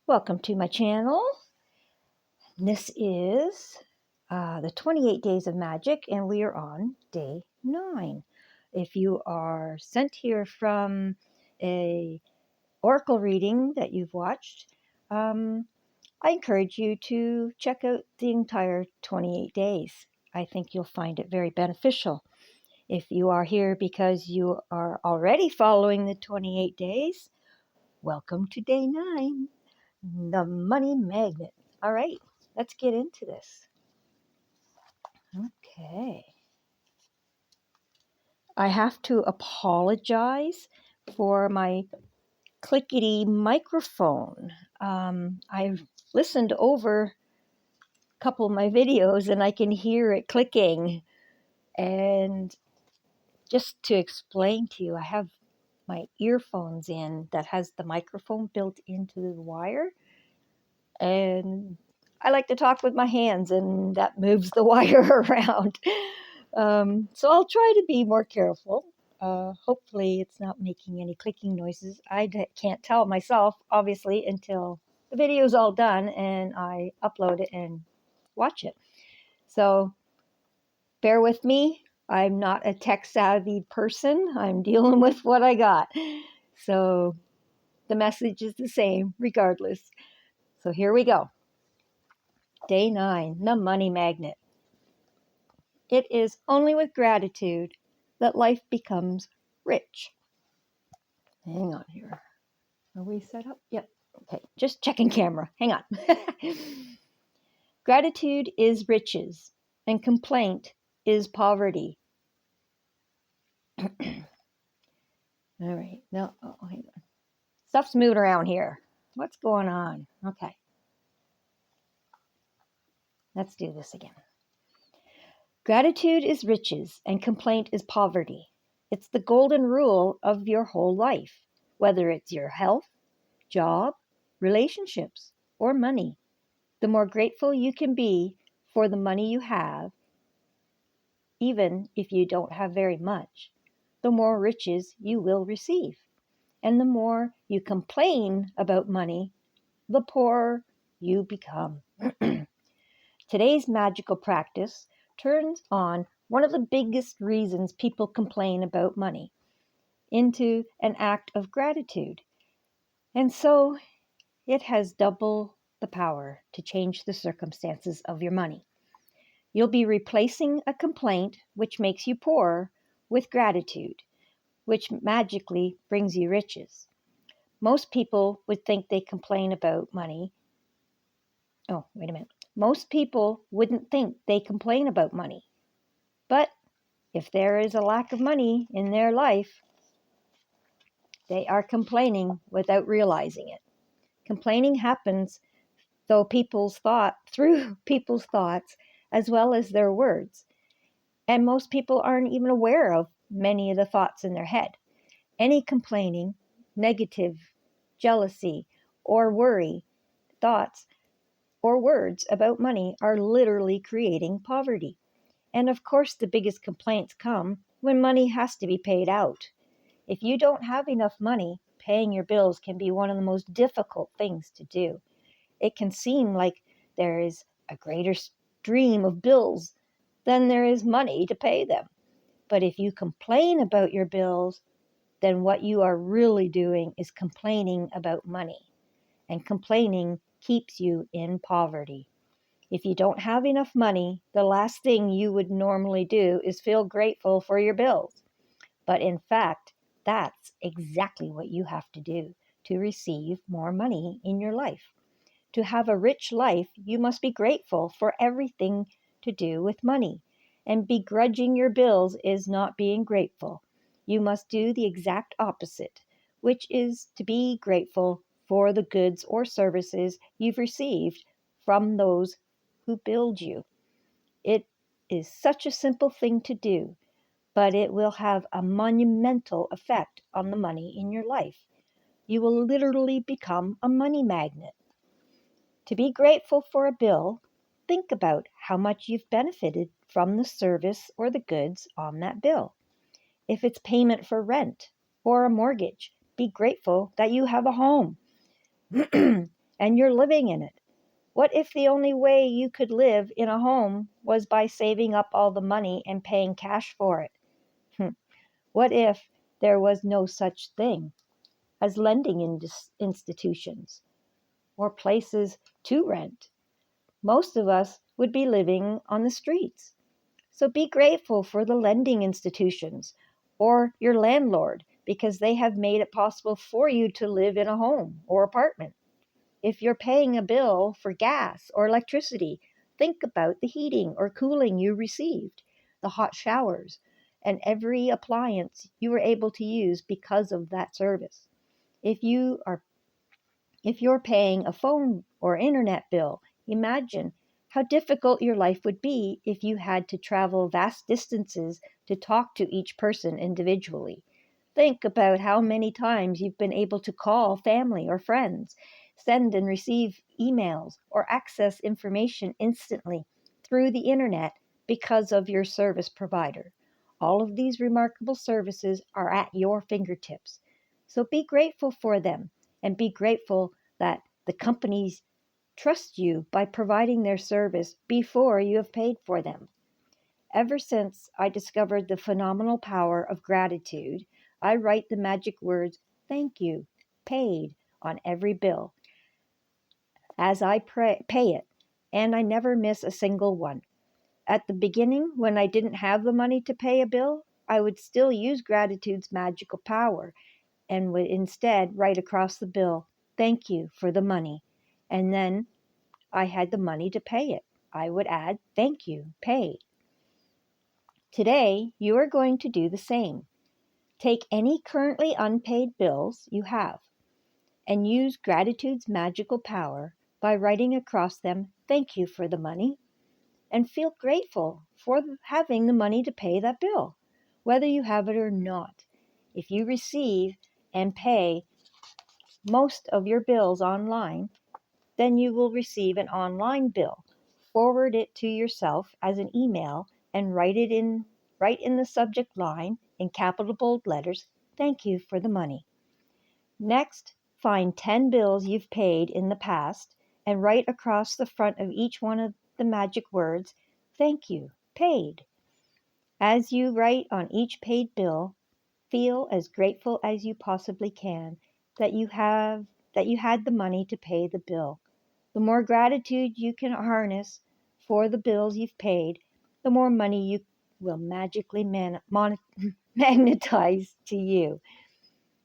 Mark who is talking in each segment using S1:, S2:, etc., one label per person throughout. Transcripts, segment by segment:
S1: Welcome to my channel. This is the 28 Days of Magic, and we are on day 9. If you are sent here from a oracle reading that you've watched, I encourage you to check out the entire 28 days. I think you'll find it very beneficial. If you are here because you are already following the 28 days, welcome to day 9. The money magnet. All right, let's get into this. Okay. I have to apologize for my clickety microphone. I've listened over a couple of my videos and I can hear it clicking. And just to explain to you, I have my earphones in that has the microphone built into the wire. And I like to talk with my hands, and that moves the wire around. So I'll try to be more careful. Hopefully it's not making any clicking noises. I can't tell myself, obviously, until the video is all done and I upload it and watch it. So bear with me. I'm not a tech-savvy person. I'm dealing with what I got. So the message is the same regardless. So here we go. Day 9, the money magnet. It is only with gratitude that life becomes rich. Hang on here. Are we set up? Yep. Okay, just checking camera. Hang on. Gratitude is riches, and complaint is poverty. All right. No, hang on. Stuff's moving around here. What's going on? Okay. Let's do this again. Gratitude is riches, and complaint is poverty. It's the golden rule of your whole life, whether it's your health, job, relationships, or money. The more grateful you can be for the money you have, even if you don't have very much, the more riches you will receive. And the more you complain about money, the poorer you become. Today's magical practice turns on one of the biggest reasons people complain about money into an act of gratitude. And so it has double the power to change the circumstances of your money. You'll be replacing a complaint, which makes you poor, with gratitude, which magically brings you riches. Most people would think they complain about money. Oh, wait a minute. Most people wouldn't think they complain about money. But if there is a lack of money in their life, they are complaining without realizing it. Complaining happens through people's thoughts as well as their words. And most people aren't even aware of many of the thoughts in their head. Any complaining, negative, jealousy, or worry thoughts or words about money are literally creating poverty. And of course, the biggest complaints come when money has to be paid out. If you don't have enough money, paying your bills can be one of the most difficult things to do. It can seem like there is a greater stream of bills than there is money to pay them. But if you complain about your bills, then what you are really doing is complaining about money. And complaining keeps you in poverty. If you don't have enough money, the last thing you would normally do is feel grateful for your bills. But in fact, that's exactly what you have to do to receive more money in your life. To have a rich life, you must be grateful for everything to do with money. And begrudging your bills is not being grateful. You must do the exact opposite, which is to be grateful for the goods or services you've received from those who build you. It is such a simple thing to do, but it will have a monumental effect on the money in your life. You will literally become a money magnet. To be grateful for a bill, think about how much you've benefited from the service or the goods on that bill. If it's payment for rent or a mortgage, be grateful that you have a home. and you're living in it. What if the only way you could live in a home was by saving up all the money and paying cash for it? What if there was no such thing as lending institutions or places to rent? Most of us would be living on the streets. So be grateful for the lending institutions or your landlord because they have made it possible for you to live in a home or apartment. If you're paying a bill for gas or electricity, think about the heating or cooling you received, the hot showers, and every appliance you were able to use because of that service. If you are if you're paying a phone or internet bill, imagine how difficult your life would be if you had to travel vast distances to talk to each person individually. Think about how many times you've been able to call family or friends, send and receive emails, or access information instantly through the internet because of your service provider. All of these remarkable services are at your fingertips. So be grateful for them and be grateful that the companies trust you by providing their service before you have paid for them. Ever since I discovered the phenomenal power of gratitude, I write the magic words, thank you, paid, on every bill as I pay it, and I never miss a single one. At the beginning, when I didn't have the money to pay a bill, I would still use gratitude's magical power and would instead write across the bill, thank you for the money. And then I had the money to pay it. I would add, thank you, paid. Today, you are going to do the same. Take any currently unpaid bills you have and use gratitude's magical power by writing across them, thank you for the money, and feel grateful for having the money to pay that bill, whether you have it or not. If you receive and pay most of your bills online, then you will receive an online bill. Forward it to yourself as an email and write in the subject line in capital bold letters, thank you for the money. Next, find 10 bills you've paid in the past and write across the front of each one of the magic words, thank you, paid. As you write on each paid bill, feel as grateful as you possibly can that you had the money to pay the bill. The more gratitude you can harness for the bills you've paid, the more money you will magically magnetize to you.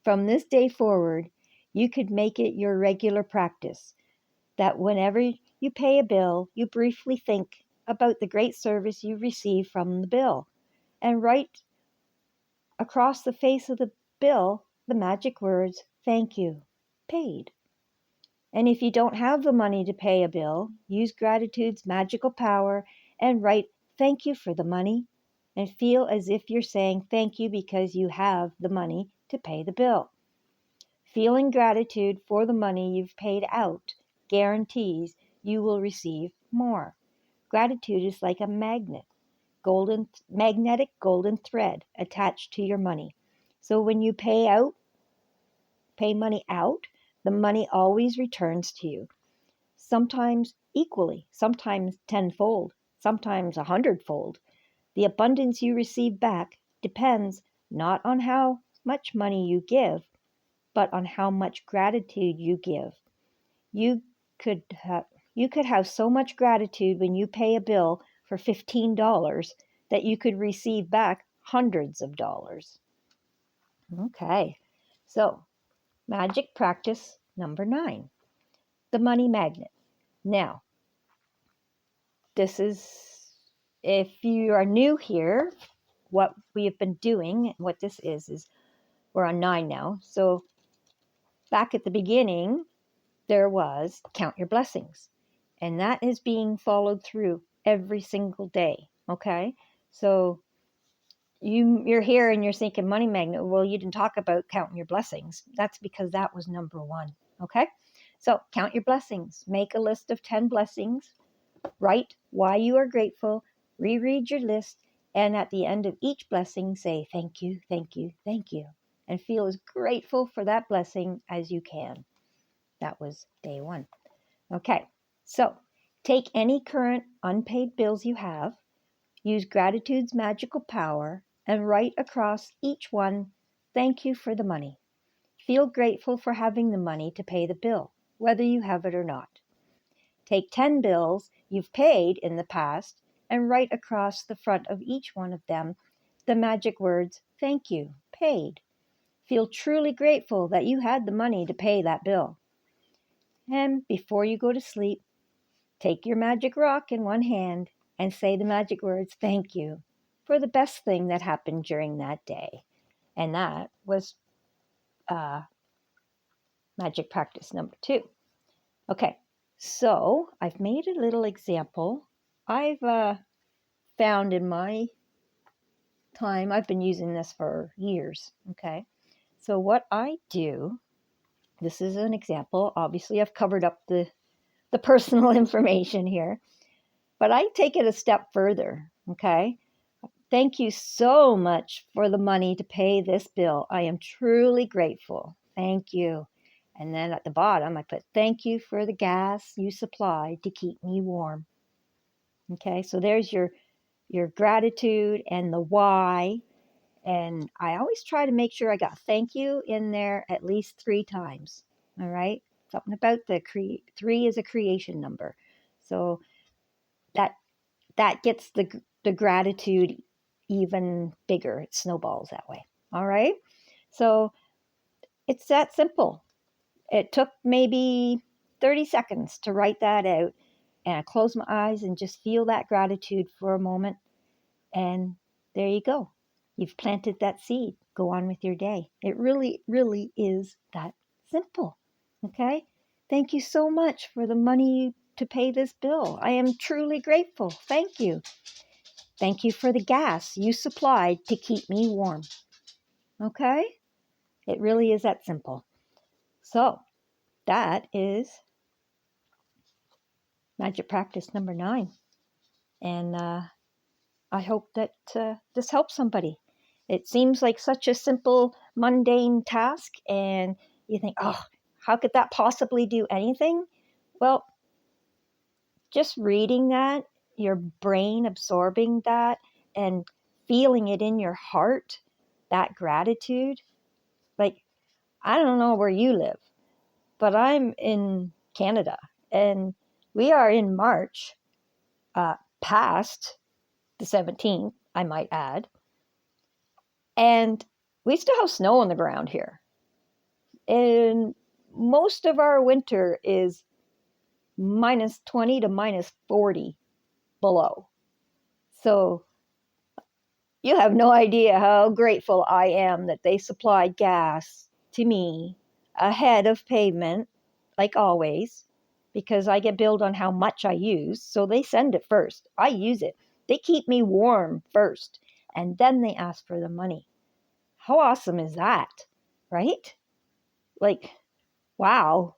S1: From this day forward, you could make it your regular practice that whenever you pay a bill, you briefly think about the great service you received from the bill and write across the face of the bill the magic words, thank you, paid. And if you don't have the money to pay a bill, use gratitude's magical power and write thank you for the money and feel as if you're saying thank you because you have the money to pay the bill. Feeling gratitude for the money you've paid out guarantees you will receive more. Gratitude is like a magnetic golden thread attached to your money. So when you pay money out, the money always returns to you. Sometimes equally, sometimes tenfold, sometimes 100-fold. The abundance you receive back depends not on how much money you give, but on how much gratitude you give. You could have you could have so much gratitude when you pay a bill for $15 that you could receive back hundreds of dollars. Okay, so magic practice number 9, the money magnet. Now, this is, if you are new here, what we have been doing, what this is we're on 9 now. So back at the beginning, there was count your blessings. And that is being followed through every single day. Okay. So you're here and you're thinking money magnet. Well, you didn't talk about counting your blessings. That's because that was number 1. Okay. So count your blessings. Make a list of 10 blessings. Write why you are grateful. Reread your list. And at the end of each blessing, say thank you, thank you, thank you. And feel as grateful for that blessing as you can. That was day 1. Okay, so take any current unpaid bills you have, use gratitude's magical power, and write across each one, "Thank you for the money." Feel grateful for having the money to pay the bill, whether you have it or not. Take 10 bills you've paid in the past and write across the front of each one of them the magic words, "Thank you, paid." Feel truly grateful that you had the money to pay that bill. And before you go to sleep, take your magic rock in one hand and say the magic words, "Thank you," for the best thing that happened during that day. And that was magic practice number 2. Okay, so I've made a little example. I've found in my time, I've been using this for years. Okay, so what I do, this is an example. Obviously, I've covered up the personal information here, but I take it a step further. Okay, thank you so much for the money to pay this bill. I am truly grateful. Thank you. And then at the bottom, I put, "Thank you for the gas you supplied to keep me warm." Okay, so there's your gratitude and the why. And I always try to make sure I got "thank you" in there at least 3 times. All right, something about the 3 is a creation number, so that gets the gratitude even bigger. It snowballs that way. All right, so it's that simple. It took maybe 30 seconds to write that out, and I close my eyes and just feel that gratitude for a moment. And there you go. You've planted that seed. Go on with your day. It really, really is that simple. Okay? Thank you so much for the money to pay this bill. I am truly grateful. Thank you. Thank you for the gas you supplied to keep me warm. Okay? It really is that simple. So, that is magic practice number 9. And I hope that this helps somebody. It seems like such a simple, mundane task, and you think, "Oh, how could that possibly do anything?" Well, just reading that, your brain absorbing that, and feeling it in your heart, that gratitude. Like, I don't know where you live, but I'm in Canada, and we are in March, past the 17th, I might add. And we still have snow on the ground here. And most of our winter is minus 20 to minus 40 below. So you have no idea how grateful I am that they supplied gas to me ahead of payment, like always, because I get billed on how much I use. So they send it first. I use it. They keep me warm first, and then they ask for the money. How awesome is that? Right? Like, wow.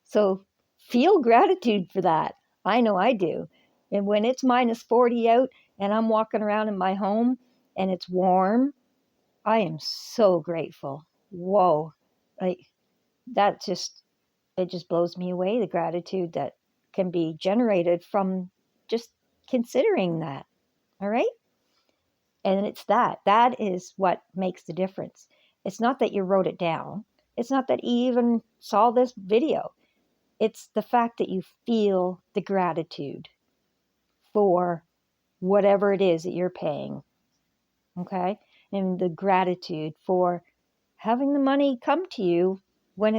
S1: So feel gratitude for that. I know I do. And when it's minus 40 out and I'm walking around in my home and it's warm, I am so grateful. Whoa. Like, it just blows me away, the gratitude that can be generated from just considering that. All right? And it's that is what makes the difference. It's not that you wrote it down. It's not that you even saw this video. It's the fact that you feel the gratitude for whatever it is that you're paying. Okay? And the gratitude for having the money come to you when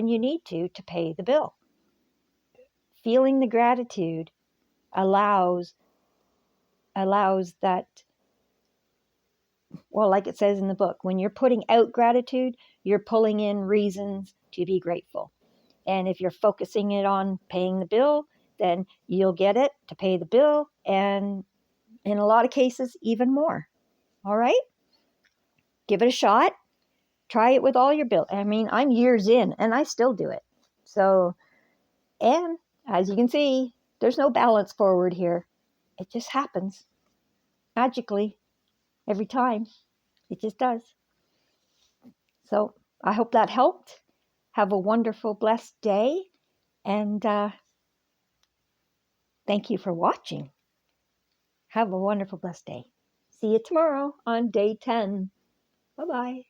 S1: you need to pay the bill. Feeling the gratitude allows that, well, like it says in the book, when you're putting out gratitude, you're pulling in reasons to be grateful. And if you're focusing it on paying the bill, then you'll get it to pay the bill, and in a lot of cases, even more. All right? Give it a shot. Try it with all your bills. I mean, I'm years in, and I still do it. So, and as you can see, there's no balance forward here. It just happens magically every time. It just does. So I hope that helped. Have a wonderful, blessed day, and thank you for watching. Have a wonderful, blessed day. See you tomorrow on day 10. Bye-bye.